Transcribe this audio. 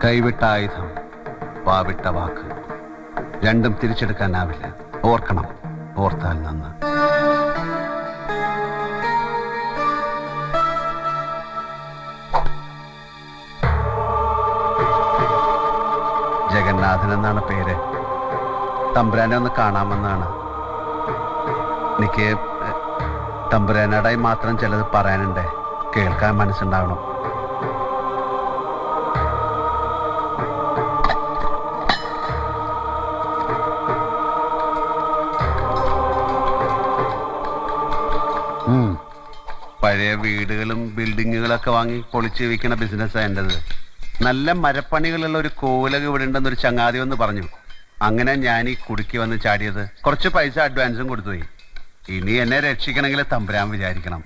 കൈവിട്ട ആയുധം, വാവിട്ട വാക്ക്, രണ്ടും തിരിച്ചെടുക്കാനാവില്ല. ഓർക്കണം, ഓർത്താൽ നന്ന്. ജഗന്നാഥൻ എന്നാണ് പേര്. തമ്പുരാനെ ഒന്ന് കാണാമെന്നാണ്. എനിക്ക് തമ്പുരാനോടായി മാത്രം ചിലത് പറയാനുണ്ട്. കേൾക്കാൻ മനസ്സുണ്ടാവണം. പഴയ വീടുകളും ബിൽഡിങ്ങുകളൊക്കെ വാങ്ങി പൊളിച്ച് വിൽക്കുന്ന ബിസിനസ്സാണ് എൻ്റെത്. നല്ല മരപ്പണികളുള്ള ഒരു കോലക ഇവിടെ ഉണ്ടെന്നൊരു ചങ്ങാതി വന്ന് പറഞ്ഞു. അങ്ങനെ ഞാൻ ഈ കുടുക്കി വന്ന് ചാടിയത്. കുറച്ച് പൈസ അഡ്വാൻസും കൊടുത്തുപോയി. ഇനി എന്നെ രക്ഷിക്കണമെങ്കിൽ തമ്പുരാൻ വിചാരിക്കണം.